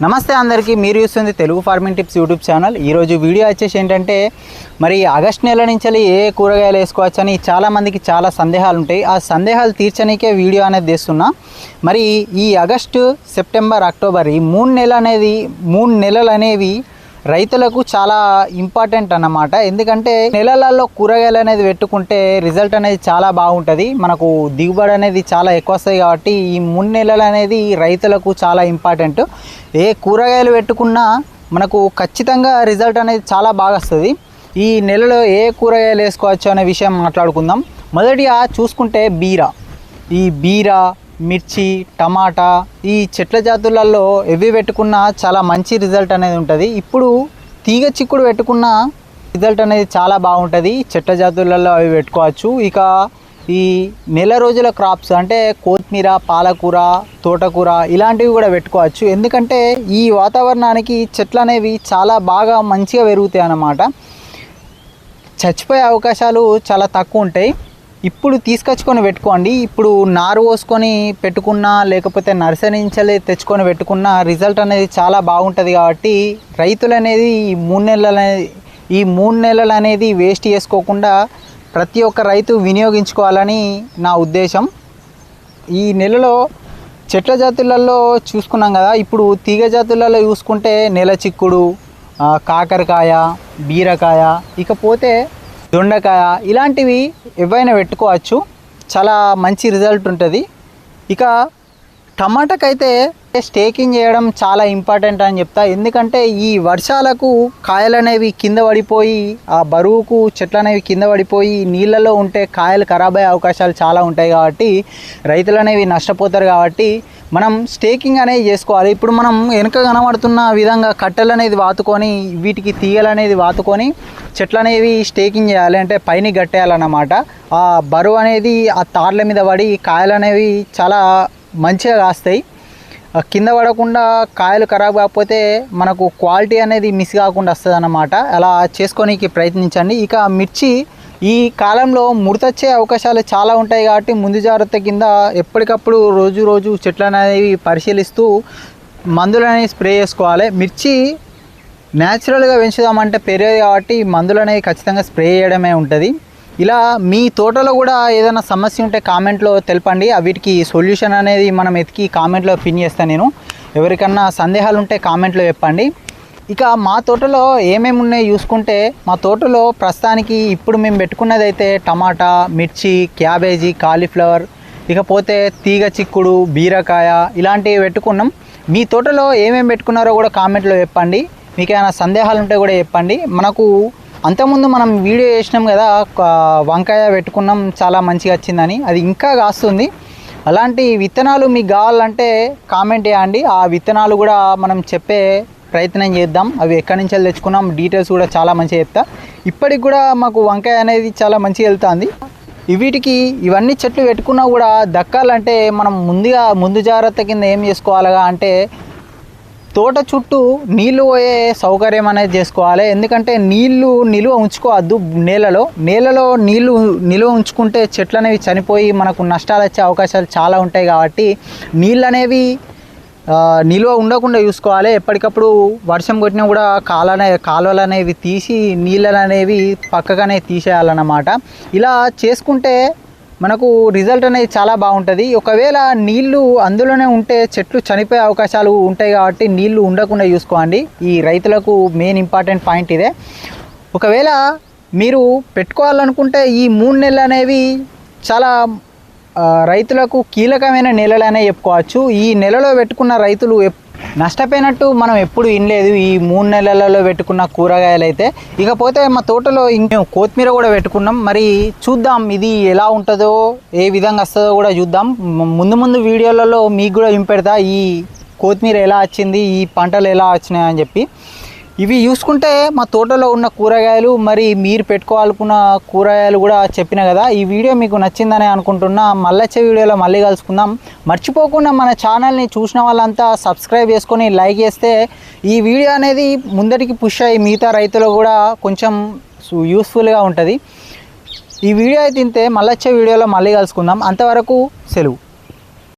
నమస్తే అందరికీ, మీరు చూస్తుంది Telugu farming tips YouTube channel. ఈరోజు వీడియో వచ్చేసి ఏంటంటే, మరి ఆగస్ట్ నెల నుంచి ఏ కూరగాయలు వేసుకోవచ్చని చాలామందికి చాలా సందేహాలు ఉంటాయి. ఆ సందేహాలు తీర్చడానికే వీడియో అనేది చేస్తున్నా. మరి ఈ ఆగస్టు, సెప్టెంబర్, అక్టోబర్ ఈ 3 నెలలు అనేవి రైతులకు చాలా ఇంపార్టెంట్ అన్నమాట. ఎందుకంటే నెలలలో కూరగాయలు అనేది పెట్టుకుంటే రిజల్ట్ అనేది చాలా బాగుంటుంది, మనకు దిగుబడి అనేది చాలా ఎక్కువ వస్తాయి. కాబట్టి ఈ 3 నెలలు అనేది రైతులకు చాలా ఇంపార్టెంట్. ఏ కూరగాయలు పెట్టుకున్నా మనకు ఖచ్చితంగా రిజల్ట్ అనేది చాలా బాగా వస్తుంది. ఈ నెలలో ఏ కూరగాయలు వేసుకోవచ్చు అనే విషయం మాట్లాడుకుందాం. మొదటిగా చూసుకుంటే బీర, మిర్చి, టమాటా ఈ చెట్ల జాతులలో ఎవి పెట్టుకున్నా చాలా మంచి రిజల్ట్ అనేది ఉంటుంది. ఇప్పుడు తీగ చిక్కుడు పెట్టుకున్న రిజల్ట్ అనేది చాలా బాగుంటుంది. చెట్ల జాతులలో అవి పెట్టుకోవచ్చు. ఇక ఈ నెల రోజుల క్రాప్స్ అంటే కొత్తిమీర, పాలకూర, తోటకూర ఇలాంటివి కూడా పెట్టుకోవచ్చు. ఎందుకంటే ఈ వాతావరణానికి చెట్లు అనేవి చాలా బాగా మంచిగా పెరుగుతాయి అన్నమాట. చచ్చిపోయే అవకాశాలు చాలా తక్కువ ఉంటాయి. ఇప్పుడు తీసుకొచ్చుకొని పెట్టుకోండి. ఇప్పుడు నారు పోసుకొని పెట్టుకున్నా లేకపోతే నర్సరీ నుంచి తెచ్చుకొని పెట్టుకున్న రిజల్ట్ అనేది చాలా బాగుంటుంది. కాబట్టి రైతులు అనేది ఈ 3 నెలలు అనేది వేస్ట్ చేసుకోకుండా ప్రతి ఒక్క రైతు వినియోగించుకోవాలని నా ఉద్దేశం. ఈ నెలలో చెట్ల జాతులలో చూసుకున్నాం కదా. ఇప్పుడు తీగ జాతులలో చూసుకుంటే నెల చిక్కుడు, కాకరకాయ, బీరకాయ, ఇకపోతే దొండకాయ ఇలాంటివి ఏవైనా పెట్టుకోవచ్చు. చాలా మంచి రిజల్ట్ ఉంటుంది. ఇక టమాటాకైతే స్టేకింగ్ చేయడం చాలా ఇంపార్టెంట్ అని చెప్తా. ఎందుకంటే ఈ వర్షాలకు కాయలు అనేవి కింద పడిపోయి, ఆ బరువుకు చెట్లు అనేవి కింద పడిపోయి నీళ్ళలో ఉంటే కాయలు ఖరాబ్ అయ్యే అవకాశాలు చాలా ఉంటాయి. కాబట్టి రైతులు అనేవి నష్టపోతారు. కాబట్టి మనం స్టేకింగ్ అనేది చేసుకోవాలి. ఇప్పుడు మనం వెనుక కనబడుతున్న విధంగా కట్టెలు అనేది వాతుకొని, వీటికి తీగలు అనేది వాతుకొని చెట్లు అనేవి స్టేకింగ్ చేయాలి. అంటే పైన కట్టేయాలన్నమాట. ఆ బరువు అనేది ఆ తార్ల మీద పడి కాయలు అనేవి చాలా మంచిగా కాస్తాయి. కింద పడకుండా కాయలు ఖరాబ్ కాకపోతే మనకు క్వాలిటీ అనేది మిస్ కాకుండా వస్తుంది అన్నమాట. అలా చేసుకోనికి ప్రయత్నించండి. ఇక మిర్చి ఈ కాలంలో ముడతచ్చే అవకాశాలు చాలా ఉంటాయి. కాబట్టి ముందు జాగ్రత్త కింద ఎప్పటికప్పుడు రోజు చెట్లు అనేవి పరిశీలిస్తూ మందులు అనేవి స్ప్రే చేసుకోవాలి. మిర్చి న్యాచురల్గా పెంచుదామంటే పెరిగేది కాబట్టి మందులు అనేవి ఖచ్చితంగా స్ప్రే చేయడమే ఉంటుంది. ఇలా మీ తోటలో కూడా ఏదైనా సమస్య ఉంటే కామెంట్లో తెలపండి. వీటికి సొల్యూషన్ అనేది మనం ఎతికి కామెంట్లో పిన్ చేస్తాను నేను. ఎవరికన్నా సందేహాలు ఉంటే కామెంట్లో చెప్పండి. ఇక మా తోటలో ఏమేమి ఉన్నాయో చూసుకుంటే, మా తోటలో ప్రస్తుతానికి ఇప్పుడు మేము పెట్టుకున్నది అయితే టమాటా, మిర్చి, క్యాబేజీ, కాలీఫ్లవర్, ఇకపోతే తీగ చిక్కుడు, బీరకాయ ఇలాంటివి పెట్టుకున్నాం. మీ తోటలో ఏమేమి పెట్టుకున్నారో కూడా కామెంట్లో చెప్పండి. మీకు ఏమైనా సందేహాలు ఉంటే కూడా చెప్పండి. మనకు అంతకుముందు మనం వీడియో చేసినాం కదా, వంకాయ పెట్టుకున్నాం, చాలా మంచిగా వచ్చిందని. అది ఇంకా కాస్తుంది. అలాంటి విత్తనాలు మీకు కావాలంటే కామెంట్ చేయండి. ఆ విత్తనాలు కూడా మనం చెప్పే ప్రయత్నం చేద్దాం. అవి ఎక్కడి నుంచి తెచ్చుకున్నాం డీటెయిల్స్ కూడా చాలా మంచిగా చెప్తా. ఇప్పటికి కూడా మాకు వంకాయ అనేది చాలా మంచిగా వెళ్తుంది. వీటికి ఇవన్నీ చెట్లు పెట్టుకున్నా కూడా దక్కాలంటే మనం ముందు జాగ్రత్త కింద ఏం చేసుకోవాలిగా అంటే, తోట చుట్టూ నీళ్ళు పోయే సౌకర్యం అనేది చేసుకోవాలి. ఎందుకంటే నీళ్ళు నిల్వ ఉంచుకోవద్దు. నేలలో నీళ్ళు నిల్వ ఉంచుకుంటే చెట్లు అనేవి చనిపోయి మనకు నష్టాలు వచ్చే అవకాశాలు చాలా ఉంటాయి. కాబట్టి నీళ్ళు అనేవి నిల్వ ఉండకుండా చూసుకోవాలి. ఎప్పటికప్పుడు వర్షం కొట్టినా కూడా కాలువలు అనేవి తీసి నీళ్ళలు అనేవి పక్కగానే తీసేయాలన్నమాట. ఇలా చేసుకుంటే మనకు రిజల్ట్ అనేది చాలా బాగుంటుంది. ఒకవేళ నీళ్లు అందులోనే ఉంటే చెట్లు చనిపోయే అవకాశాలు ఉంటాయి. కాబట్టి నీళ్లు ఉండకుండా చూసుకోండి. ఈ రైతులకు మెయిన్ ఇంపార్టెంట్ పాయింట్ ఇదే. ఒకవేళ మీరు పెట్టుకోవాలనుకుంటే ఈ 3 నెలలు అనేవి చాలా రైతులకు కీలకమైన నెలలనే చెప్పుకోవచ్చు. ఈ నెలలో పెట్టుకున్న రైతులు నష్టపోయినట్టు మనం ఎప్పుడు వినలేదు ఈ 3 నెలలలో పెట్టుకున్న కూరగాయలు అయితే. ఇకపోతే మా తోటలో మేము కొత్తిమీర కూడా పెట్టుకున్నాం. మరి చూద్దాం ఇది ఎలా ఉంటుందో, ఏ విధంగా వస్తుందో కూడా చూద్దాం. ముందు వీడియోలలో మీకు కూడా ఇంపెడతా ఈ కొత్తిమీర ఎలా వచ్చింది, ఈ పంటలు ఎలా వచ్చినాయి అని చెప్పి. ఇవి చూసుకుంటే మా తోటలో ఉన్న కూరగాయలు, మరి మీరు పెట్టుకోవాలనుకున్న కూరగాయలు కూడా చెప్పిన కదా. ఈ వీడియో మీకు నచ్చిందని అనుకుంటున్నా. మళ్ళీ వచ్చే వీడియోలో మళ్ళీ కలుసుకుందాం. మర్చిపోకుండా మన ఛానల్ని చూసిన వాళ్ళంతా సబ్స్క్రైబ్ చేసుకొని లైక్ చేస్తే ఈ వీడియో అనేది ముందటికి పుష్ అయ్యి మిగతా రైతులకు కూడా కొంచెం యూస్ఫుల్గా ఉంటుంది. ఈ వీడియో అయితే ఇంతే. మళ్ళీ వచ్చే వీడియోలో మళ్ళీ కలుసుకుందాం. అంతవరకు సెలవు.